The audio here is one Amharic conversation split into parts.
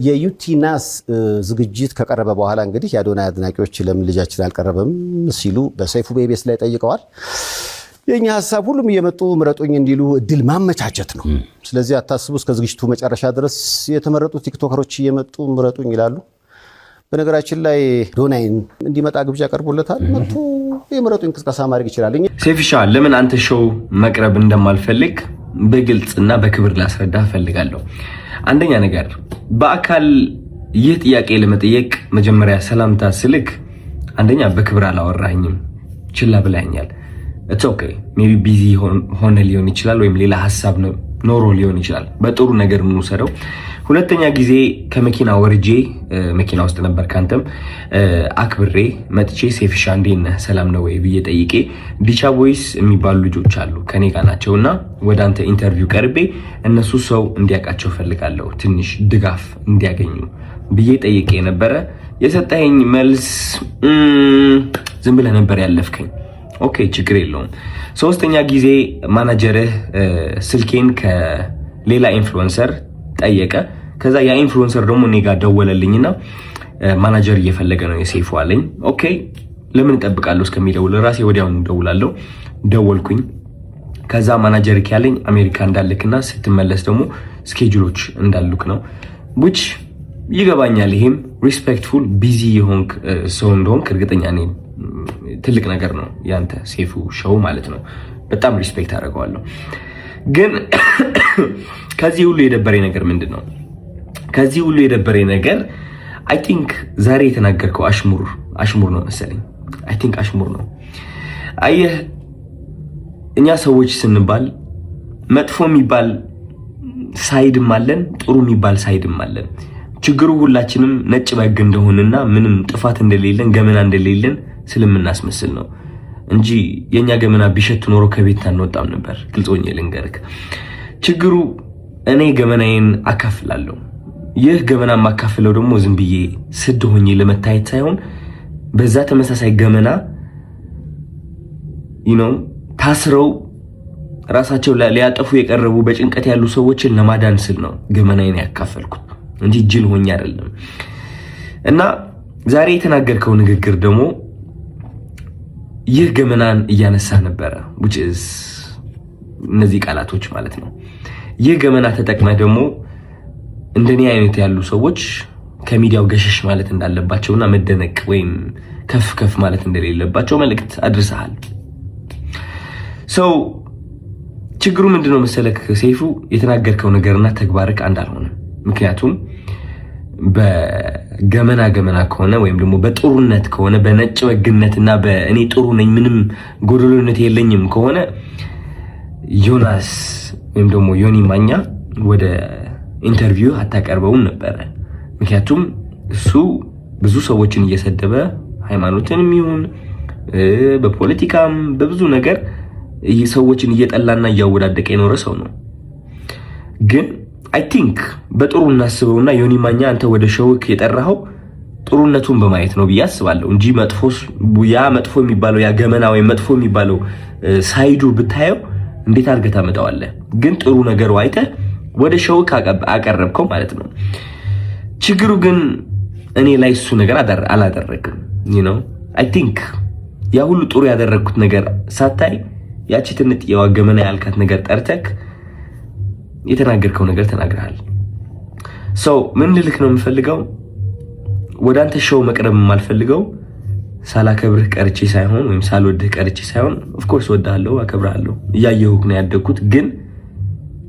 የዩቲናስ ዝግጅት ከቀረበ በኋላ እንግዲህ የአዶናይ አድናቂዎች ለምን ልጃችን አልቀረበም ሲሉ በሰይፉ በኢቢኤስ ላይ ጠይቀዋል። የኛ ሐሳብ ሁሉም እየመጡ ምረጡኝ እንዲሉ እድል ማመቻቸት ነው። ስለዚህ አታስቡ፣ እስከ ዝግጅቱ መጨረሻ ድረስ የተመረጡ ቲክቶከሮች እየመጡ ምረጡኝ ይላሉ። በነገራችን ላይ አዶናይን እንዲመጣ ግብዣ ቀርቦለታል። መጥቶ የምረጡኝ እንቅስቃሴ ማድረግ ይችላል። ሴፊሻ ለምን አንተ ሾው መቅረብ እንደማልፈልግ በግልጽና በክብር ላስረዳ ፈልጋለሁ። አንደኛ ነገር በአካል ይህ ጥያቄ ለመጠየቅ መጀመሪያ ሰላምታ ስልክ አንደኛ በክብር አላወራኝም፣ ችላ ብላኛል። it's okay maybe busy ሆነ ሊሆን ይችላል ወይም ሌላ ሐሳብ ኖሮ ሊሆን ይችላል። በጥሩ ነገር እንውሰደው። ሁለተኛ ጊዜ ከመኪና ወርጄ መኪና ውስጥ ነበር ካንተም አክብሬ መጥቼ ሴፊሻ እንዴት ነህ ሰላም ነው ወይ ብዬ ጠይቄ ዲቻ ቮይስ የሚባሉ ልጆች አሉ ከኔ ጋር ናቸውና ወደ አንተ ኢንተርቪው ቀርቤ እነሱ ሰው እንዲያውቃቸው ፈልጋለሁ ትንሽ ድጋፍ እንዲያገኙ ብዬ ጠይቄ ነበረ። የሰጠኸኝ መልስ ዝም ብለህ ነበር ያለፍከኝ። ኦኬ ችግር የለውም። ሶስተኛ ጊዜ ማናጀርህ ስልኬን ከሌላ ኢንፍሉዌንሰር ጠየቀ። ከዛ ያ ኢንፍሉዌንሰር ደግሞ እኔ ጋር ደወለልኝና ማናጀር እየፈለገ ነው የሰይፉ አለኝ። ኦኬ ለምን እጠብቃለሁ እስከሚደውል ራሴ ወዲያውኑ ደውላለሁ። ደወልኩኝ። ከዛ ማናጀር ያለኝ አሜሪካ እንዳልክና ስትመለስ ደግሞ ስኬጁሎች እንዳሉክ ነው which ይገባኛል። ይሄም ሪስፔክትፉል ቢዚ የሆንክ ሰው እንደሆንክ እርግጠኛ ነኝ። ትልቅ ነገር ነው ያንተ ሰይፉ ሾው ማለት ነው። በጣም ሪስፔክት አደርገዋለሁ። ግን ከዚህ ሁሉ የደበረኝ ነገር ምንድነው? ከዚህ ሁሉ የደበረኝ ነገር አይ ቲንክ ዛሬ የተናገርከው አሽሙር ነው መሰለኝ። አይ ቲንክ አሽሙር ነው። አየህ እኛ ሰዎች ስንባል መጥፎ የሚባል ሳይድም አለን፣ ጥሩ የሚባል ሳይድም አለን። ችግሩ ሁላችንም ነጭ በግ እንደሆነና ምንም ጥፋት እንደሌለን ገመና እንደሌለን ስለምናስመስል ነው እንጂ የኛ ገመና ቢሸት ኖሮ ከቤት አንወጣም ነበር። ግልጾኝ ልንገርክ፣ ችግሩ እኔ ገመናዬን አካፍላለሁ። ይህ ገመና ማካፍለው ደግሞ ዝም ብዬ ስድ ሆኜ ለመታየት ሳይሆን በዛ ተመሳሳይ ገመና ታስረው ራሳቸው ሊያጠፉ የቀረቡ በጭንቀት ያሉ ሰዎችን ለማዳን ስል ነው ገመናዬን ያካፈልኩት እንጂ ጅል ሆኜ አይደለም። እና ዛሬ የተናገርከው ንግግር ደግሞ ይህ ገመናን እያነሳ ነበረ which is እነዚህ ቃላቶች ማለት ነው። ይህ ገመና ተጠቅመህ ደግሞ እንደኔ አይነት ያሉ ሰዎች ከሚዲያው ገሸሽ ማለት እንዳለባቸውና መደነቅ ወይም ከፍ ማለት እንደሌለባቸው መልእክት አድርሰሃል። ችግሩ ምንድነው መሰለክ ሰይፉ፣ የተናገርከው ነገርና ተግባርክ አንድ አልሆነም። ምክንያቱም በገመና ከሆነ ወይም ደግሞ በጥሩነት ከሆነ በነጭ ወግነትና በእኔ ጥሩ ነኝ ምንም ጎደሎነት የለኝም ከሆነ ዮናስ ወይም ደግሞ ዮኒ ማኛ ወደ ኢንተርቪው አታቀርበውም ነበር። ምክንያቱም እሱ ብዙ ሰዎችን እየሰደበ ሃይማኖትንም ይሁን በፖለቲካም በብዙ ነገር ሰዎችን እየጠላና እያወዳደቀ የኖረ ሰው ነው። ግን አይ ቲንክ በጥሩ እናስበውና ዮኒ ማኛ አንተ ወደ ሾውክ የጠራኸው ጥሩነቱን በማየት ነው ብዬ አስባለሁ እንጂ መጥፎ የሚባለው ያ ገመና ወይ መጥፎ የሚባለው ሳይዱ ብታየው እንዴት አድርገህ ታመጣዋለህ? ግን ጥሩ ነገሩ አይተህ ወደ ሾውክ አቀረብከው ማለት ነው። ችግሩ ግን እኔ ላይ እሱ ነገር አላደረግም። አይ ቲንክ ያ ሁሉ ጥሩ ያደረግኩት ነገር ሳታይ ያቺ ትንጥ የዋገመና ያልካት ነገር ጠርተክ የተናገርከው ነገር ተናግረሃል። ምን ልልክ ነው የምፈልገው፣ ወደ አንተ ሾው መቅረብ የማልፈልገው ሳላከብርህ ቀርቼ ሳይሆን ወይም ሳልወድህ ቀርቼ ሳይሆን ኦፍ ኮርስ ወድሃለሁ፣ አከብርሃለሁ፣ እያየሁህ ነው ያደግኩት። ግን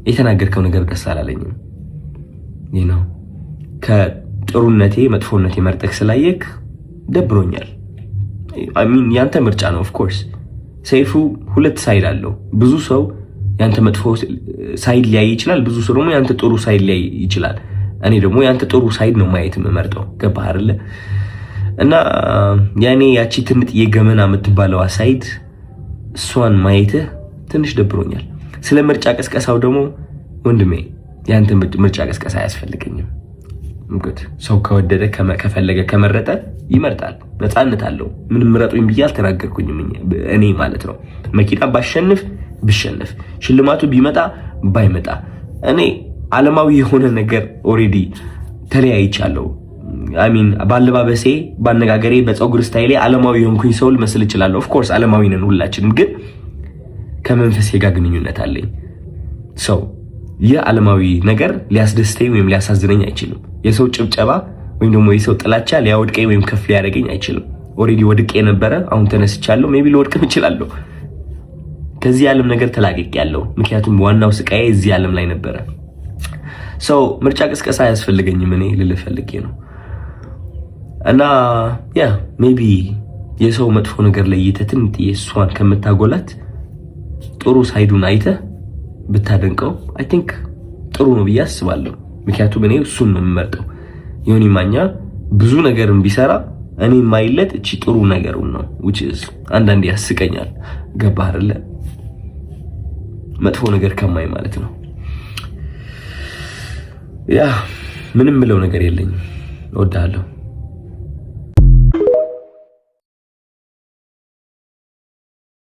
የተናገርከው ነገር ደስ አላለኝም። ከጥሩነቴ መጥፎነቴ መርጠክ ስላየክ ደብሮኛል። ያንተ ምርጫ ነው ኦፍ ኮርስ። ሰይፉ ሁለት ሳይድ አለው። ብዙ ሰው ያንተ መጥፎ ሳይድ ሊያይ ይችላል፣ ብዙ ሰው ደግሞ ያንተ ጥሩ ሳይድ ሊያይ ይችላል። እኔ ደግሞ ያንተ ጥሩ ሳይድ ነው ማየት የምመርጠው። ገባህ አይደለ? እና ያኔ ያቺ ትንጥ የገመና የምትባለው ሳይድ እሷን ማየትህ ትንሽ ደብሮኛል። ስለ ምርጫ ቀስቀሳው ደግሞ ወንድሜ ያንተ ምርጫ ቀስቀሳ አያስፈልገኝም። ሰው ከወደደ ከፈለገ ከመረጠ ይመርጣል፣ ነፃነት አለው። ምንም ምረጡኝ ብዬ አልተናገርኩኝም እኔ ማለት ነው። መኪና ብሸነፍ ሽልማቱ ቢመጣ ባይመጣ እኔ ዓለማዊ የሆነ ነገር ኦሬዲ ተለያይቻለሁ። አሚን ባለባበሴ፣ ባነጋገሬ፣ በፀጉር ስታይሌ ዓለማዊ የሆንኩኝ ሰው ልመስል እችላለሁ። ኦፍ ኮርስ ዓለማዊ ነን ሁላችንም፣ ግን ከመንፈሴ ጋር ግንኙነት አለኝ። ሰው ይህ ዓለማዊ ነገር ሊያስደስተኝ ወይም ሊያሳዝነኝ አይችልም። የሰው ጭብጨባ ወይም ደግሞ የሰው ጥላቻ ሊያወድቀኝ ወይም ከፍ ሊያደርገኝ አይችልም። ኦሬዲ ወድቄ ነበረ፣ አሁን ተነስቻለሁ። ሜቢ ልወድቅም እችላለሁ። ከዚህ ዓለም ነገር ተላቅቄያለሁ። ምክንያቱም ዋናው ስቃዬ እዚህ ዓለም ላይ ነበረ። ሰው ምርጫ ቅስቀሳ አያስፈልገኝም። እኔ ልልህ ፈልጌ ነው። እና ያ ሜቢ የሰው መጥፎ ነገር ለይተህ ትንጥዬ እሷን ከምታጎላት ጥሩ ሳይዱን አይተህ ብታደንቀው አይ ቲንክ ጥሩ ነው ብዬ አስባለሁ። ምክንያቱም እኔ እሱን ነው የምመርጠው። ዮኒ ማኛ ብዙ ነገርን ቢሰራ እኔ ማይለት እቺ ጥሩ ነገሩን ነው which is አንዳንዴ ያስቀኛል። ገባህ አይደለ? መጥፎ ነገር ከማይ ማለት ነው። ያ ምንም ምለው ነገር የለኝም። እወድሃለሁ።